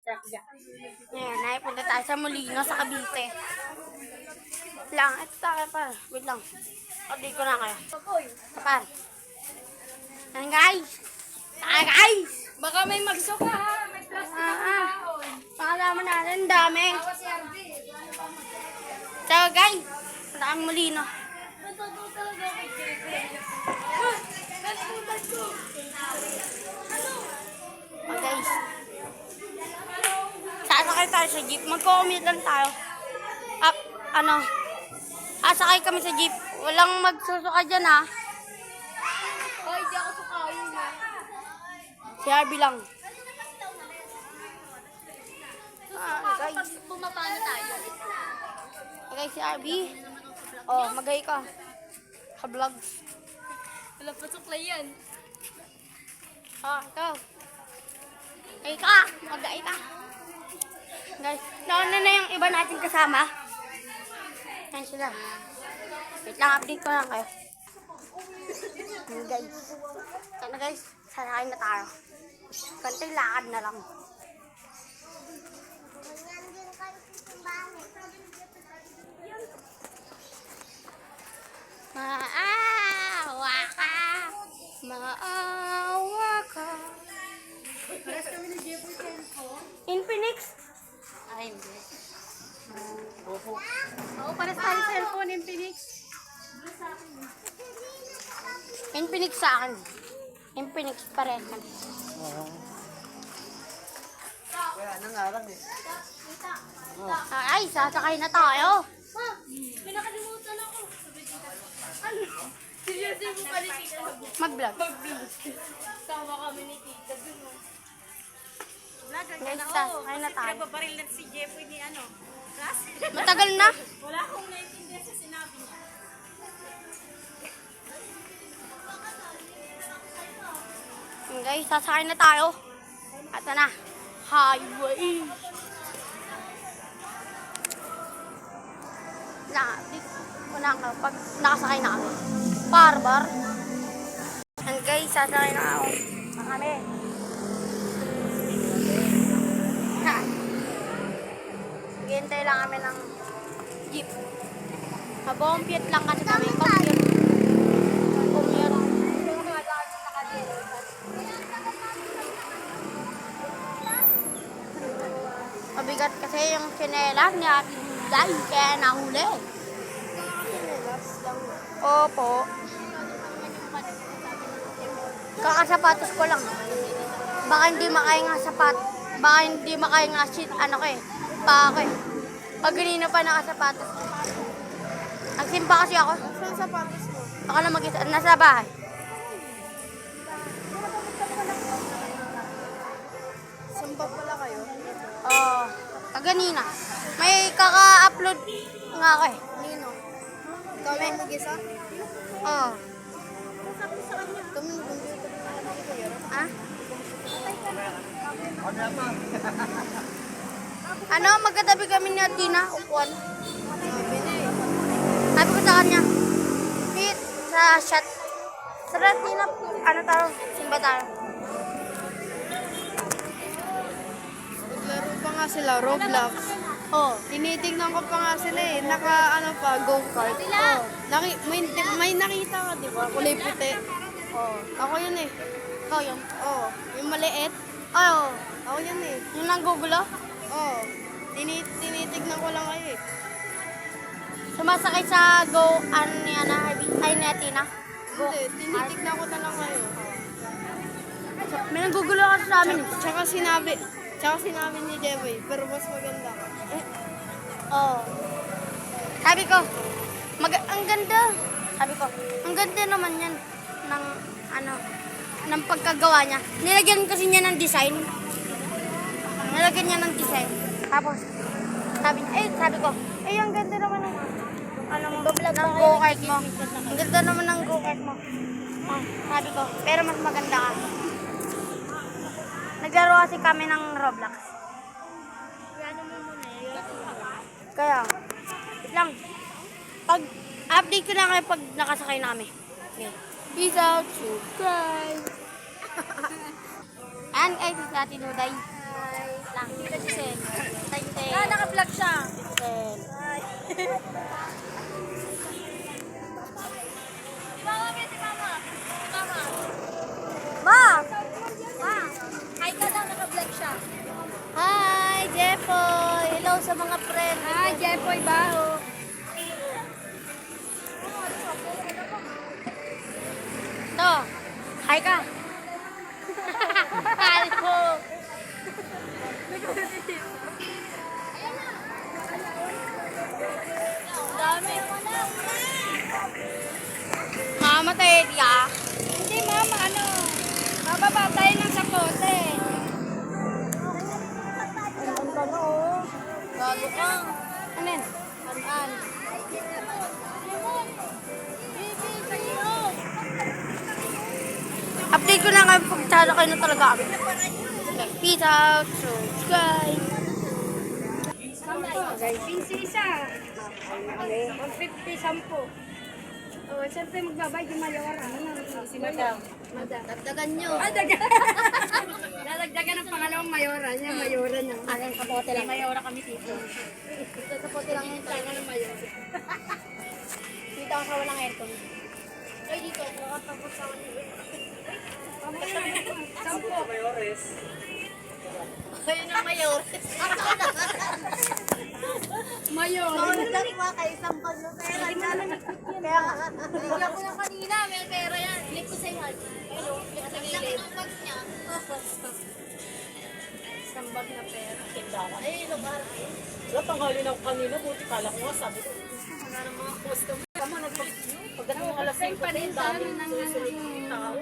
Ngayon, naipunta tayo sa Molino, sa Cavite. Lang, ito tayo pa. Wait lang. Update ko na kayo. Kapal. Yan guys. Guys. Baka may magsuka ha. May plastic na Pakalaman natin, dami. So guys, punta kami Molino. Oh guys. Sasakay tayo sa jeep. Magko-commute lang tayo. Sasakay kami sa jeep. Walang magsusuka dyan ha. Ay, di ako sukayin ha. Si Harvey lang. Guys. Bumaba na tayo. Okay, si Harvey. Oh, magay ka. Ka-vlog. Wala pa suklay yan. Ito. Ay ka. Magay ka. Guys, nauna na yung iba natin kasama. Yan sila. Wait lang, update ko lang kayo. Guys. Sana guys, sasakay na tayo. Kantay lakad na lang. Maawa ka. Maawa ka. Infinix? Ay, hindi. Oo, pares tayo cellphone, Infinix. Infinix sa akin. Infinix pa rin. Kaya nangarang eh. Ay, sasakay na tayo. Ma, may nakalimutan ako. Ano? Seryoso mo pala tita. Mag-vlog. Sama kami ni tita dun. Guys, sasakay na tayo. Nababaril na si Jeffrey ni ano. Ras? Matagal na. Wala akong naiintindihan sa sinabi niya. Guys, sasakay na tayo. Ito na. Highway. Pag nakasakay na kami. Barbar. And guys, sasakay na ako. Na kami. Ha. Hintay lang kami ng jeep. Mabumpiyat lang kasi kami. Commute. Mabigat kasi yung tsinelas ni Ate Juday, kaya nahuli. Opo. Kakasapatos ko lang. Baka hindi makaya nga sapat. Baka hindi makaya nga shit, ano ko eh. Pa ako eh. Pag ganina pa nakasapatos ko. Nagsimba kasi ako. Saan sapatos mo? Ako na mag-isa. Nasa bahay. Samba pala kayo? Oo. Kaganina. May kaka-upload nga ako eh. Nino? Ikaw lang mag-isa? Oo. Kami nag-computer na kami kayo. Ha? Ano naman? Ano, magkatabi kami ni Atina, upuan. Sabi na eh. Sabi ko sa kanya, hit, sa shot. Sa Atina, ano tayo, simba tayo. Naglaro pa nga sila, Roblox. Oo. Tinitignan ko pa nga sila eh. Naka ano pa, go-kart. Oh. May nakita ka, di ba? Kulay puti. Oh. Ako yun eh. Ikaw yun. Oh. Yung maliit. Oo. Ako yun eh. Yung nanggugulo, Oh. Tinitignan ko lang kayo eh. sumasakay sa go, ano niya na, ay ni Atina. Go. Hindi, tinitignan ko na lang kayo. May nanggugulo kasi sa amin. Tsaka sinabi ni Jeboy, pero mas maganda ka. Oo. Sabi ko, ang ganda. Sabi ko, ang ganda naman yan ng, ano, ng pagkagawa niya. Nilagyan kasi niya ng design. Nilagyan niya ng design. Tapos, sabi ko, ang ganda naman ng, ng go-kart mo. Ang ganda naman ng go-kart mo. Sabi ko, pero mas maganda ka. Naglaro kasi kami ng Roblox. Kaya, wait lang. Pag-update ko na kayo pag nakasakay na kami. Okay. Peace out. Subscribe. And guys, it's Ate Duday. Lang. mga friend. Ah, Jepoy Baho. To, hi ka. Hi po. Dami. Mamatay diya. Hindi, mama, ano? Mababa tayo ng sapote. Gago ka. Ano yan? An. Update ko na kayo pag tsada kayo na talaga kami. Peace out. Subscribe. Okay, pinsi isa. 150, 10. Oh, siyempre magbabayad yung mayora. Si Madam. Madam. Dagdagan nyo. Ah, daga. Lalagdagan ng pangalawang mayora niya. Mayora niya. Aking kapote lang. Mayora kami dito. Ito kapote lang yun. Tanga ng mayora. Dito ako sa walang aircon. Ay, dito. Nakatapos sa walang aircon. 10. Mayores. Ayun ang mayores. Mayora. Mawalan mo kay isang bago pera. Kaya nga. Bigyan ko lang kanina. May pera yan. Click ko sa iyo. Hello. Click sa gilid. Bag niya. Isang bag na pera. Ay, lugar. Wala, tanghalin ako kanina. Buti kala ko nga, sabi ko. Wala ng mga customer. Tama, pagdating ng alas 5, dami ng susunod ng tao.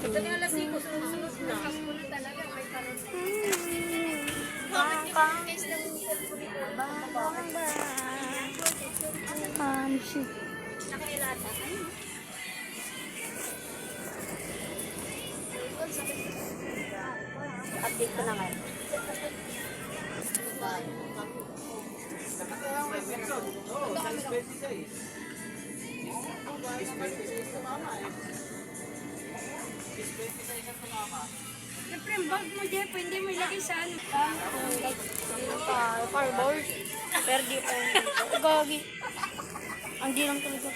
Pagdating ng alas 5, susunod na. Talaga, may parang. Shoot. Update ko na nga. Siyempre, ang bag mo, Jeff, hindi mo ilagay sa ano. Cardboard. Pero di pa yun. Gagi. Ang di lang talaga.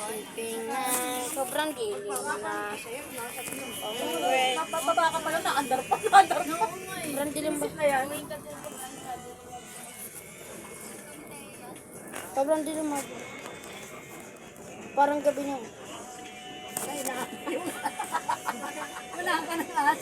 Shipping na sobrang giling na. Mapababa ka pala na, under pa. Sobrang dilim ba? Sobrang dilim ba? Parang gabi niya. Wala ka na lahat.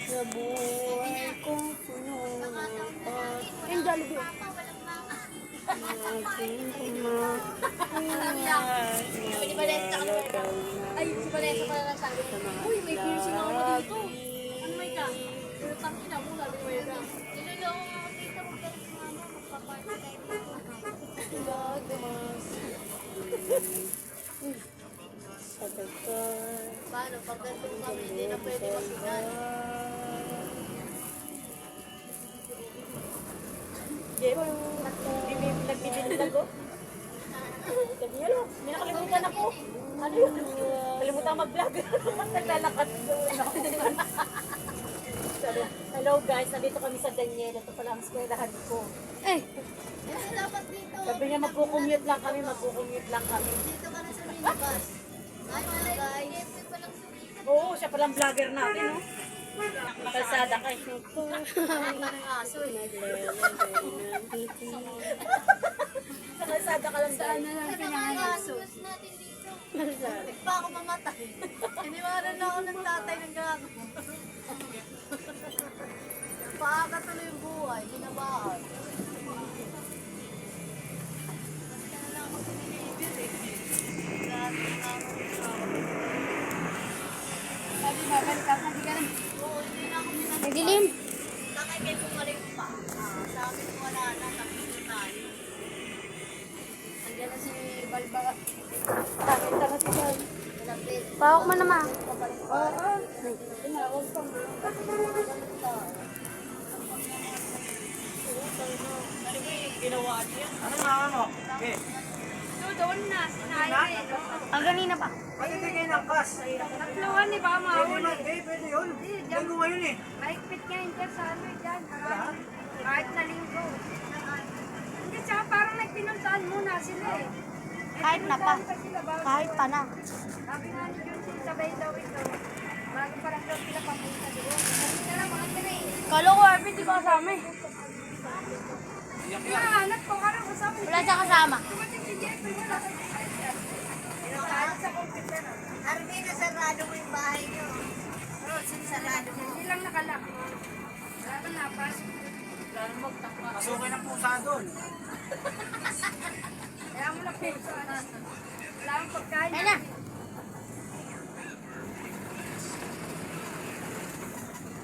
Sa buhay kong puno ng pag... Yung Jollibee. Ay, si Vanessa pala lang sabi. Uy, may piercing ako dito. Ano may ka? Pero tangina mo, sabi mo yun. Niloloko nga ako dito. Magkalit si mama. Magpaparty tayo dito. Paano? Pag nandun kami, hindi na pwede magsinan. Nagbibilag ko. Sabi niya, may nakalimutan ako. Ano yun? Kalimutan mag-vlog. Naglalakad doon ako. Sabi, hello guys, nandito kami sa Daniel. Ito pala ang eskwelahan ko. Eh! Dapat dito. Sabi niya, magkukumute lang kami. Dito ka na sa minibus. Ay, mga guys. Oo, siya palang vlogger natin, no? Kalsada kay. Aso eh. Sa kalsada ka lang dahil. Ano lang pinangaso. Pa ako mamatay. Iniwanan na ako ng tatay ng gago. Paaka tuloy yung buhay. Binabaan. Sabi ba, welcome na di ka na. Nagdilim. Bakit kayo pumaling pa? Sa amin wala na, tapos tayo. Andiyan na si Balba. Takita na si Bal. Pawak mo naman. Oo. Tinawag pa mo. Ginawa niya. Ano nga mo? Okay. Doon na, sinaya eh. Ang ganina pa. Magbibigay ng cash. Tatluhan ni ba mahuli? Pwede yun. Linggo ngayon eh. Mahigpit ngayon dyan sa ano dyan. Kahit na linggo. Hindi, tsaka parang nagpinuntaan muna sila eh. Eh Kahit na pa. Kahit pa na. Sabi nga ni Junsin, sabay daw ito. Bago pa lang daw sila papunta doon. Sabi na lang mga tira eh. Kala ko, Arvin, di ka kasama eh. Hanap ko ka rin kasama. Wala siya kasama. Tumating si Jeffrey, wala ka sa computer. Arvin, nasarado mo yung bahay niyo. Oo, sinasarado mo. Hindi lang nakalak. Wala kang napas. Pasukay ng pusa doon. Kaya mo lang peso. Wala kang pagkain. Ayun na.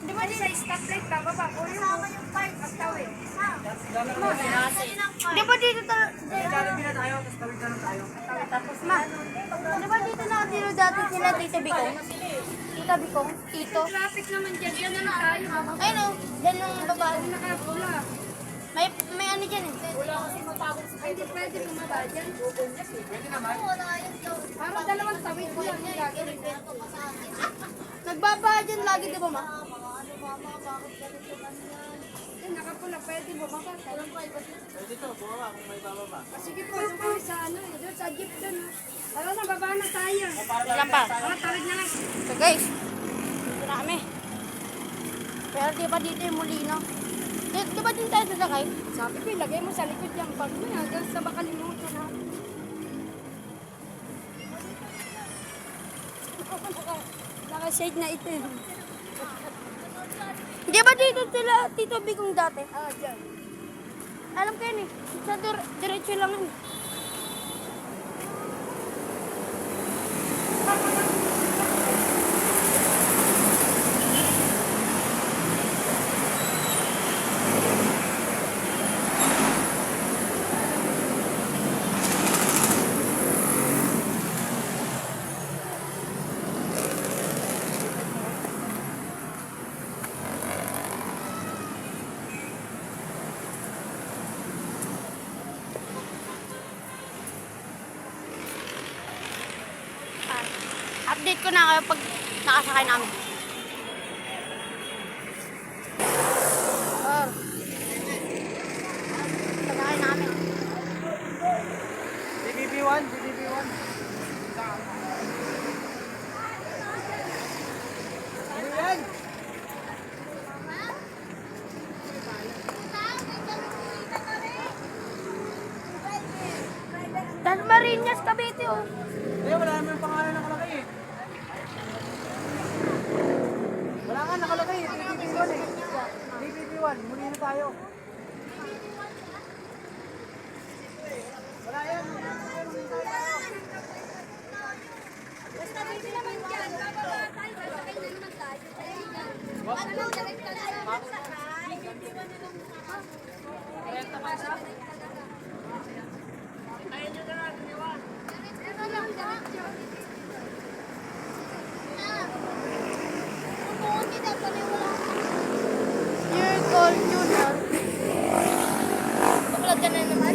Di ba sa stoplight bababa ko yung park at tawid? Di ba dito Jollibee na tayo, tapos tawid na lang tayo. Tapos ma, di ba dito nakatiro dati sila Tita Bicong? Tita Bicong? Tito? Traffic naman dyan. Yan na lang tayo. Ayun o, dyan yung babae. Nakapula. May ano dyan eh. Ay, hindi pwede bumaba dyan. Pwede naman. Parang dalawang tawid ko lang yung gagawin. Nagbaba dyan lagi, di ba ma? Yan, nakapula. Pwede bumaba. Pwede to, buwa kung may bababa. Sige po, doon kami sa ano eh. Doon sa jeep doon. Tara na, baba na tayo. Ilan pa? Tara, tawid na lang. So guys, dito na kami. Pero di ba dito yung mulino? Di ba din tayo sasakay? Sabi ko, ilagay mo sa likod yung bag mo. Hanggang sa makalimutan na. Naka-shade na ito. Di ba dito sila Tito Bicong dati? Ah, dyan. Alam ko yun eh. Sa diretso lang yun. Update ko na kayo pag nakasakay namin. Sakay namin. BBB1, BBB1. Ano yan? Dasmariñas, Cavite oh. Eh, wala naman yung pangalan nakalagay eh. Wala nga nakalagay eh, BBB1 eh. BBB1, muli na tayo. Wala yan. Basta pwede naman dyan. Bababa tayo. Sasakay na naman tayo. Your call, Junior. Vlog ka na naman.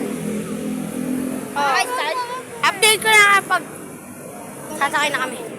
Okay, start. Update ko na kapag sasakay na kami.